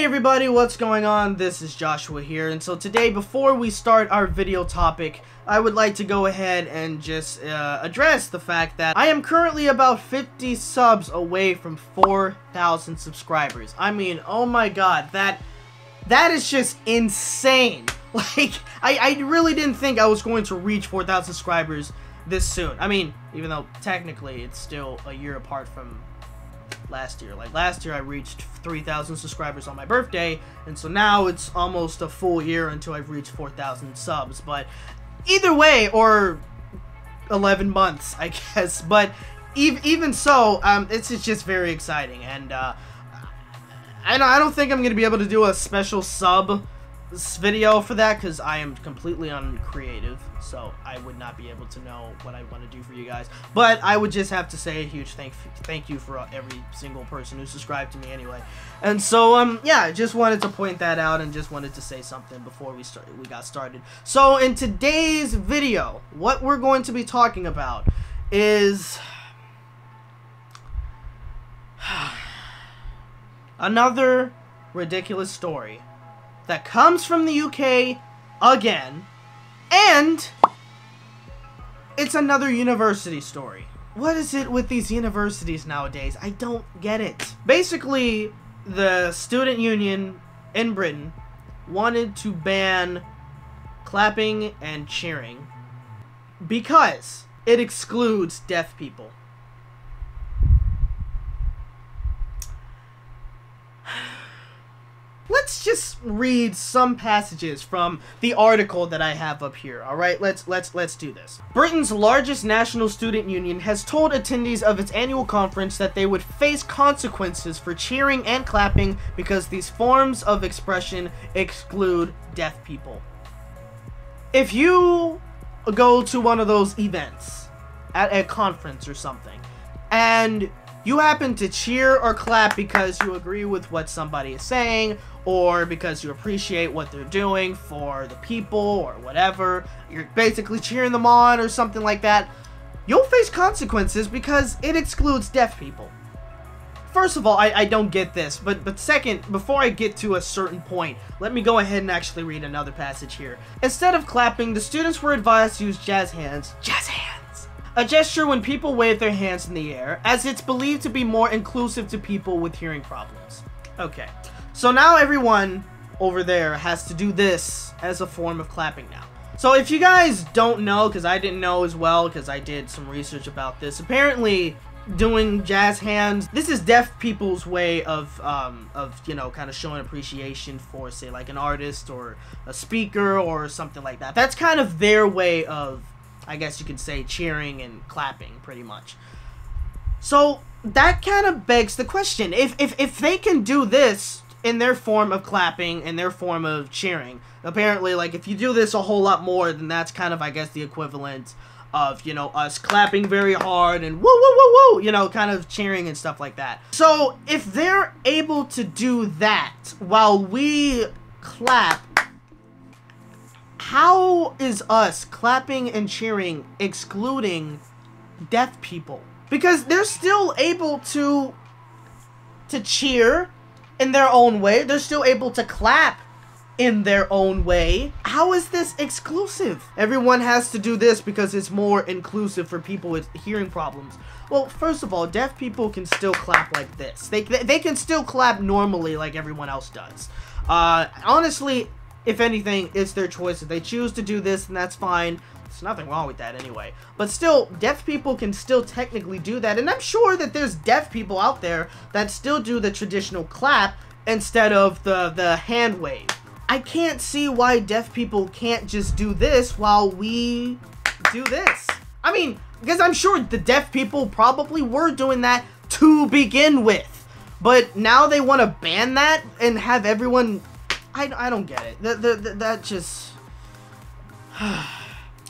Hey everybody, what's going on? This is Joshua here, and so today, before we start our video topic, I would like to go ahead and just address the fact that I am currently about 50 subs away from 4,000 subscribers. I mean, oh my god, that is just insane. Like, I really didn't think I was going to reach 4,000 subscribers this soon. I mean, even though technically it's still a year apart from last year. Like, last year I reached 3,000 subscribers on my birthday, and so now it's almost a full year until I've reached 4,000 subs. But either way, or 11 months, I guess. But even so, it's just very exciting, and I don't think I'm gonna be able to do a special sub video for that because I am completely uncreative, so I would not be able to know what I want to do for you guys. But I would just have to say a huge thank you for every single person who subscribed to me anyway. And so yeah, I just wanted to point that out and just wanted to say something before we got started. So in today's video, what we're going to be talking about is another ridiculous story that comes from the UK again, and it's another university story. What is it with these universities nowadays? I don't get it. Basically, the student union in Britain wanted to ban clapping and cheering because it excludes deaf people. Let's just read some passages from the article that I have up here. All right, let's do this. Britain's largest national student union has told attendees of its annual conference that they would face consequences for cheering and clapping because these forms of expression exclude deaf people. If you go to one of those events at a conference or something, and you happen to cheer or clap because you agree with what somebody is saying, or because you appreciate what they're doing for the people, or whatever, you're basically cheering them on or something like that, you'll face consequences because it excludes deaf people. First of all, I don't get this, but second, before I get to a certain point, let me go ahead and actually read another passage here. Instead of clapping, the students were advised to use jazz hands. Jazz hands! A gesture when people wave their hands in the air, as it's believed to be more inclusive to people with hearing problems. Okay, so now everyone over there has to do this as a form of clapping now. So if you guys don't know, because I didn't know as well, because I did some research about this, apparently doing jazz hands, this is deaf people's way of you know, kind of showing appreciation for, say, like an artist or a speaker or something like that. That's kind of their way of, I guess you could say, cheering and clapping, pretty much. So that kind of begs the question, if they can do this in their form of clapping, in their form of cheering, apparently, like, if you do this a whole lot more, then that's kind of, I guess, the equivalent of, you know, us clapping very hard and woo woo woo woo, you know, kind of cheering and stuff like that. So if they're able to do that while we clap, how is us clapping and cheering excluding deaf people? Because they're still able to cheer in their own way. They're still able to clap in their own way. How is this exclusive? Everyone has to do this because it's more inclusive for people with hearing problems. Well, first of all, deaf people can still clap like this. They can still clap normally like everyone else does. Honestly, if anything, it's their choice. If they choose to do this, then that's fine. There's nothing wrong with that anyway. But still, deaf people can still technically do that. And I'm sure that there's deaf people out there that still do the traditional clap instead of the hand wave. I can't see why deaf people can't just do this while we do this. I mean, because I'm sure the deaf people probably were doing that to begin with. But now they want to ban that and have everyone... I don't get it. That just...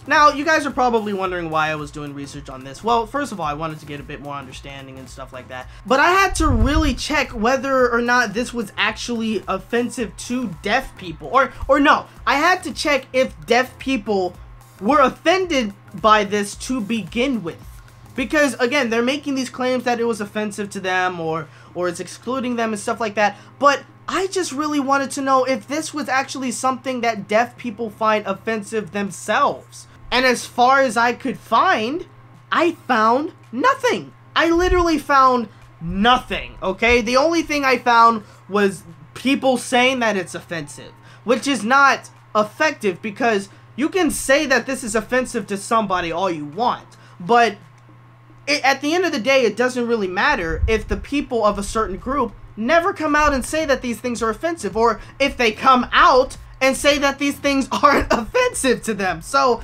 Now, you guys are probably wondering why I was doing research on this. Well, first of all, I wanted to get a bit more understanding and stuff like that. But I had to really check whether or not this was actually offensive to deaf people. Or no, I had to check if deaf people were offended by this to begin with. Because, again, they're making these claims that it was offensive to them or it's excluding them and stuff like that. But I just really wanted to know if this was actually something that deaf people find offensive themselves. And as far as I could find, I found nothing. I literally found nothing, okay? The only thing I found was people saying that it's offensive, which is not effective because you can say that this is offensive to somebody all you want, but at the end of the day, it doesn't really matter if the people of a certain group never come out and say that these things are offensive, or if they come out and say that these things aren't offensive to them. So,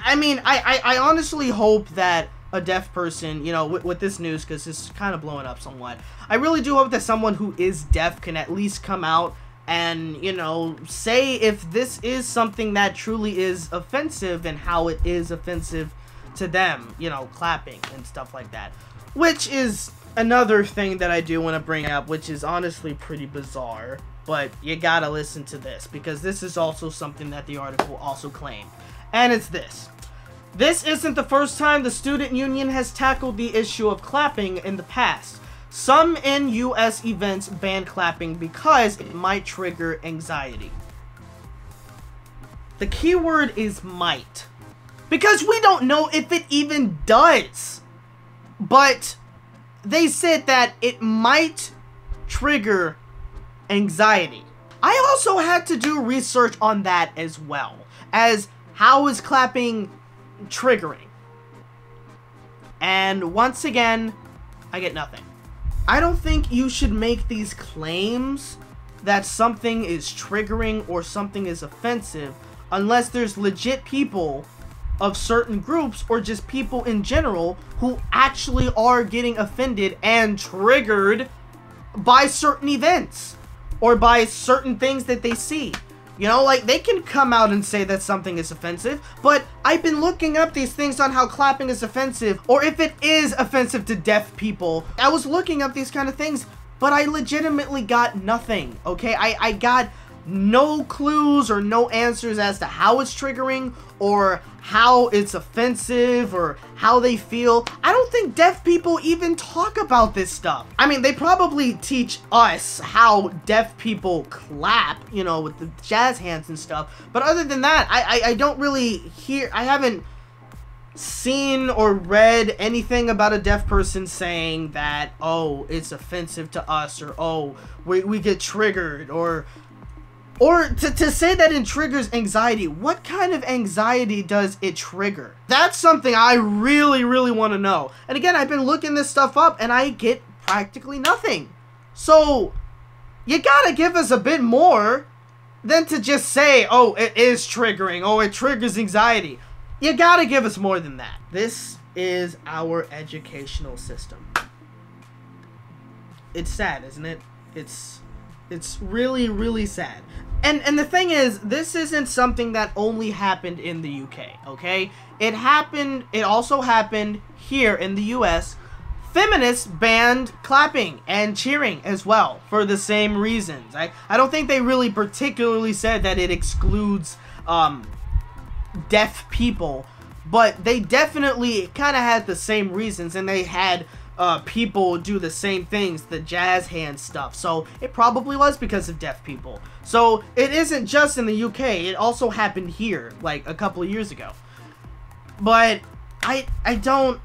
I mean, I honestly hope that a deaf person, you know, with this news, because it's kind of blowing up somewhat, I really do hope that someone who is deaf can at least come out and, you know, say if this is something that truly is offensive and how it is offensive to them, you know, clapping and stuff like that. Which is another thing that I do want to bring up, which is honestly pretty bizarre, but you gotta listen to this, because this is also something that the article also claimed. And it's this. This isn't the first time the student union has tackled the issue of clapping in the past. Some in US events ban clapping because it might trigger anxiety. The key word is might. Because we don't know if it even does. But they said that it might trigger anxiety. I also had to do research on that as well, as how is clapping triggering? And once again, I get nothing. I don't think you should make these claims that something is triggering or something is offensive unless there's legit people of certain groups or just people in general who actually are getting offended and triggered by certain events or by certain things that they see. You know, like, they can come out and say that something is offensive, but I've been looking up these things on how clapping is offensive, or if it is offensive to deaf people. I was looking up these kind of things, but I legitimately got nothing, okay? I got no clues or no answers as to how it's triggering or how it's offensive or how they feel. I don't think deaf people even talk about this stuff. I mean, they probably teach us how deaf people clap, you know, with the jazz hands and stuff. But other than that, I don't really hear, I haven't seen or read anything about a deaf person saying that, oh, it's offensive to us, or oh, we get triggered, or to say that it triggers anxiety. What kind of anxiety does it trigger? That's something I really, really want to know. And again, I've been looking this stuff up and I get practically nothing. So, you gotta give us a bit more than to just say, oh, it is triggering, oh, it triggers anxiety. You gotta give us more than that. This is our educational system. It's sad, isn't it? It's really, really sad. And the thing is, this isn't something that only happened in the UK, okay? It also happened here in the US. Feminists banned clapping and cheering as well for the same reasons. I don't think they really particularly said that it excludes deaf people, but they definitely kind of had the same reasons, and they had people do the same things, the jazz hand stuff. So it probably was because of deaf people. So it isn't just in the UK, it also happened here like a couple of years ago. But I don't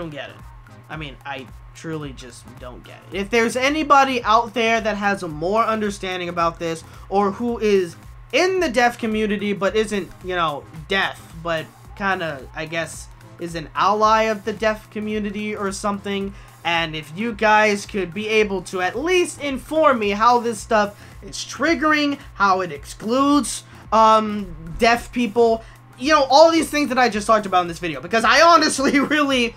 get it. I mean, I truly just don't get it. If there's anybody out there that has a more understanding about this, or who is in the deaf community but isn't, you know, deaf, but kind of, I guess, is an ally of the deaf community or something, and if you guys could be able to at least inform me how this stuff is triggering, how it excludes deaf people, you know, all these things that I just talked about in this video, because I honestly really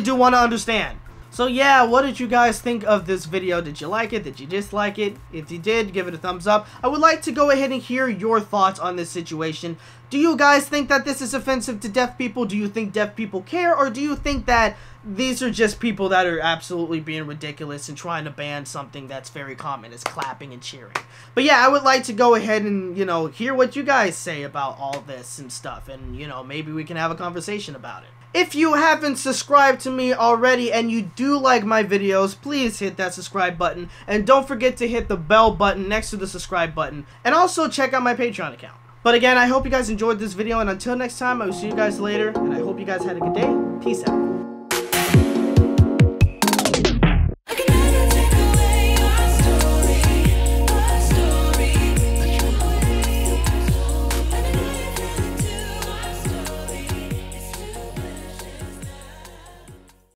do want to understand. So yeah, what did you guys think of this video? Did you like it? Did you dislike it? If you did, give it a thumbs up. I would like to go ahead and hear your thoughts on this situation. Do you guys think that this is offensive to deaf people? Do you think deaf people care? Or do you think that these are just people that are absolutely being ridiculous and trying to ban something that's very common, is clapping and cheering? But yeah, I would like to go ahead and, you know, hear what you guys say about all this and stuff. And, you know, maybe we can have a conversation about it. If you haven't subscribed to me already and you do like my videos, please hit that subscribe button. And don't forget to hit the bell button next to the subscribe button. And also check out my Patreon account. But again, I hope you guys enjoyed this video. And until next time, I will see you guys later. And I hope you guys had a good day. Peace out.